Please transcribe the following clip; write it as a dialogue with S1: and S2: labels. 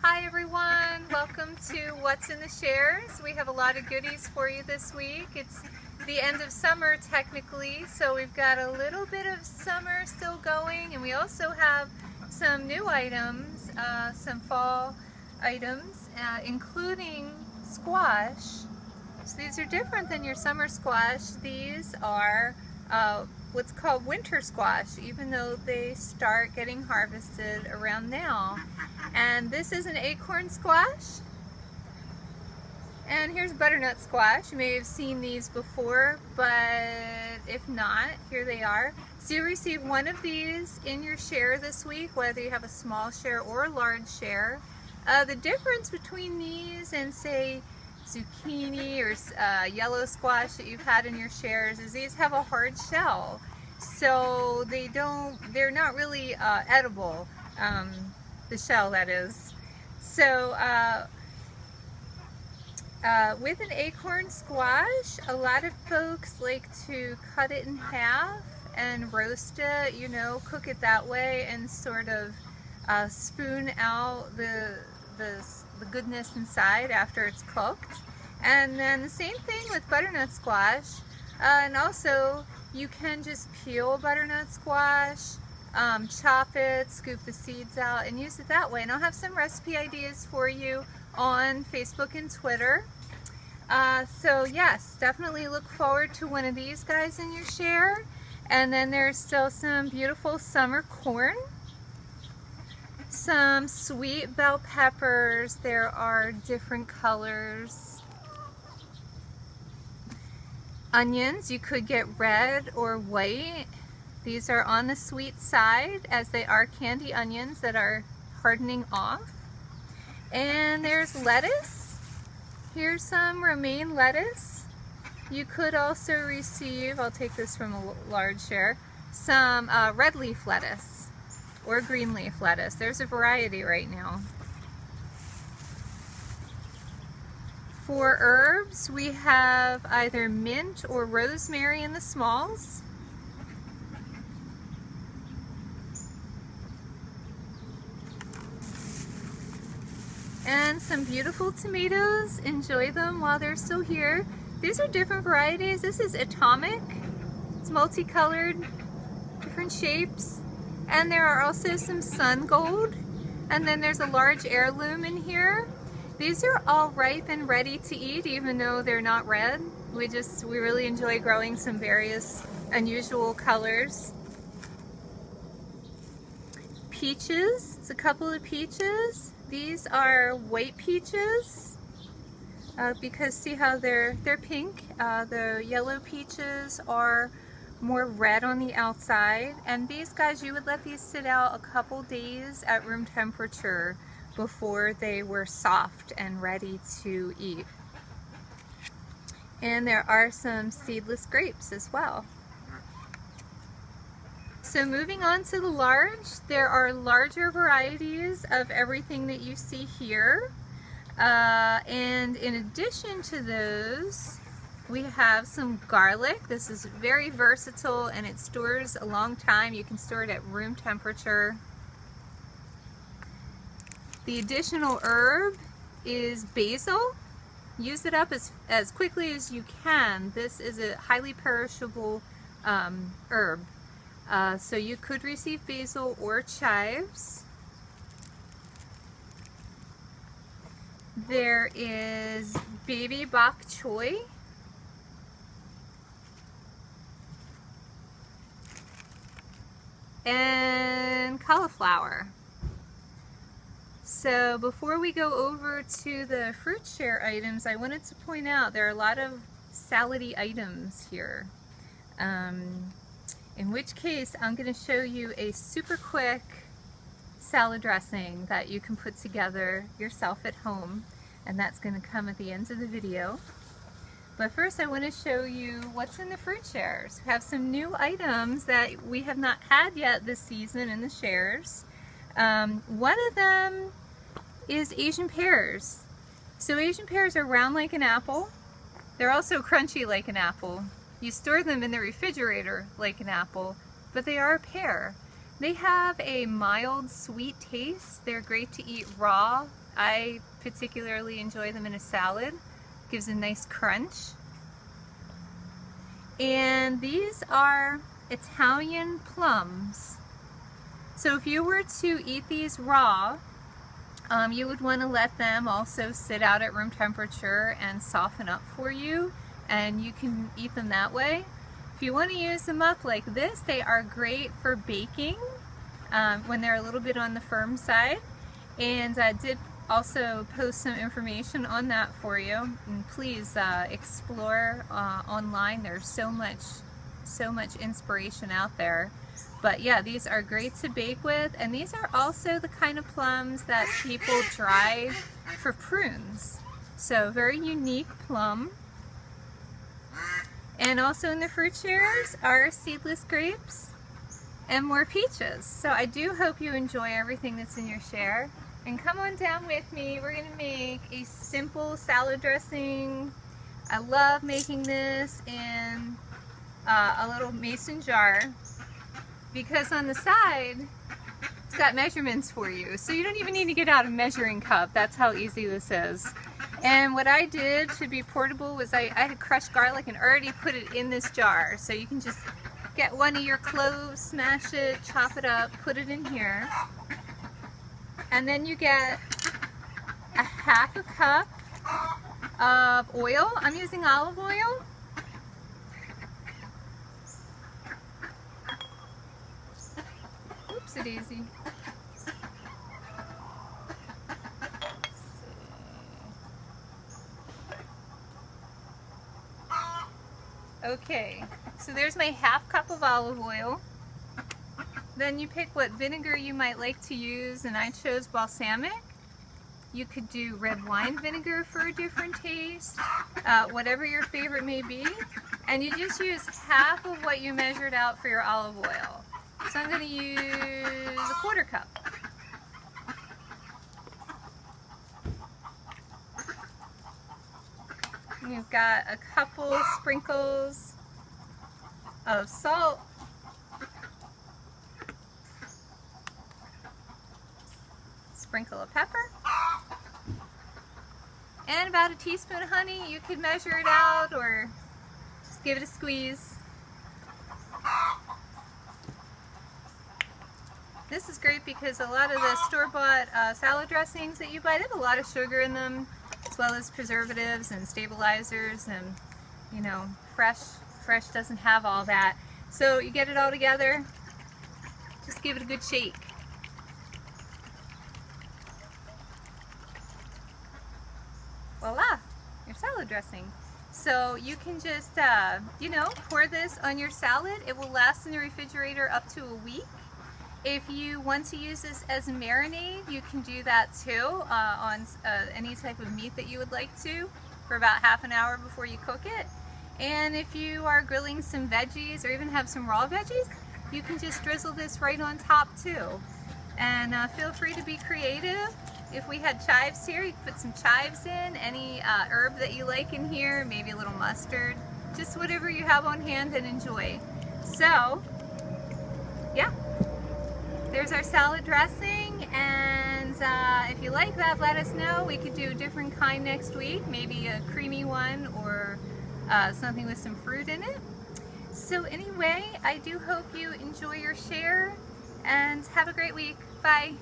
S1: Hi everyone, welcome to What's in the Shares. We have a lot of goodies for you this week. It's the end of summer technically, so we've got a little bit of summer still going, and we also have some new items, some fall items, including squash. So these are different than your summer squash. These are what's called winter squash, even though they start getting harvested around now. And this is an acorn squash. And here's butternut squash. You may have seen these before, but if not, here they are. So you receive one of these in your share this week, whether you have a small share or a large share. The difference between these and, say, zucchini or yellow squash that you've had in your shares is these have a hard shell, so they're not really edible, the shell, that is. So with an acorn squash, a lot of folks like to cut it in half and roast it, you know, cook it that way and sort of spoon out the goodness inside after it's cooked. And then the same thing with butternut squash. And also you can just peel butternut squash, chop it, scoop the seeds out, and use it that way. And I'll have some recipe ideas for you on Facebook and Twitter. So yes, definitely look forward to one of these guys in your share. And then there's still some beautiful summer corn, some sweet bell peppers. There are different colors. Onions, you could get red or white. These are on the sweet side, as they are candy onions that are hardening off. And there's lettuce. Here's some romaine lettuce. You could also receive, I'll take this from a large share, some red leaf lettuce or green leaf lettuce. There's a variety right now. For herbs, we have either mint or rosemary in the smalls. And some beautiful tomatoes. Enjoy them while they're still here. These are different varieties. This is atomic. It's multicolored, different shapes. And there are also some sun gold. And then there's a large heirloom in here. These are all ripe and ready to eat, even though they're not red. We really enjoy growing some various unusual colors. Peaches, it's a couple of peaches. These are white peaches, because see how they're pink. The yellow peaches are more red on the outside. And these guys, you would let these sit out a couple days at room temperature before they were soft and ready to eat. And there are some seedless grapes as well. So moving on to the large, there are larger varieties of everything that you see here. And in addition to those, we have some garlic. This is very versatile and it stores a long time. You can store it at room temperature. The additional herb is basil. Use it up as quickly as you can. This is a highly perishable herb. So you could receive basil or chives. There is baby bok choy. And cauliflower. So before we go over to the fruit share items, I wanted to point out there are a lot of salady items here. In which case, I'm going to show you a super quick salad dressing that you can put together yourself at home, and that's going to come at the end of the video. But first I want to show you what's in the fruit shares. We have some new items that we have not had yet this season in the shares. One of them is Asian pears. So Asian pears are round like an apple. They're also crunchy like an apple. You store them in the refrigerator like an apple, but they are a pear. They have a mild sweet taste. They're great to eat raw. I particularly enjoy them in a salad. Gives a nice crunch. And these are Italian plums. So if you were to eat these raw, you would want to let them also sit out at room temperature and soften up for you, and you can eat them that way. If you want to use them up like this, they are great for baking when they're a little bit on the firm side. And I did also post some information on that for you, and please explore online. There's so much inspiration out there. But yeah, these are great to bake with, and these are also the kind of plums that people dry for prunes. So very unique plum. And also in the fruit shares are seedless grapes and more peaches. So I do hope you enjoy everything that's in your share. And come on down with me. We're going to make a simple salad dressing. I love making this in a little mason jar, because on the side it's got measurements for you. So you don't even need to get out a measuring cup. That's how easy this is. And what I did to be portable was I had crushed garlic and already put it in this jar. So you can just get one of your cloves, smash it, chop it up, put it in here. And then you get a half a cup of oil. I'm using olive oil. Oopsie-daisy. Okay, so there's my half cup of olive oil. Then you pick what vinegar you might like to use, and I chose balsamic. You could do red wine vinegar for a different taste, whatever your favorite may be. And you just use half of what you measured out for your olive oil. So I'm going to use a quarter cup. And you've got a couple sprinkles of salt. Sprinkle of pepper. And about a teaspoon of honey. You could measure it out or just give it a squeeze. This is great because a lot of the store-bought salad dressings that you buy, they have a lot of sugar in them, as well as preservatives and stabilizers, and you know, fresh doesn't have all that. So you get it all together, just give it a good shake. Voila, your salad dressing. So you can just, you know, pour this on your salad. It will last in the refrigerator up to a week. If you want to use this as a marinade, you can do that too on any type of meat that you would like to, for about half an hour before you cook it. And if you are grilling some veggies or even have some raw veggies, you can just drizzle this right on top too. And feel free to be creative. If we had chives here, you could put some chives in, any herb that you like in here, maybe a little mustard, just whatever you have on hand and enjoy. So, yeah. There's our salad dressing, and if you like that, let us know. We could do a different kind next week, maybe a creamy one or something with some fruit in it. So anyway, I do hope you enjoy your share, and have a great week. Bye.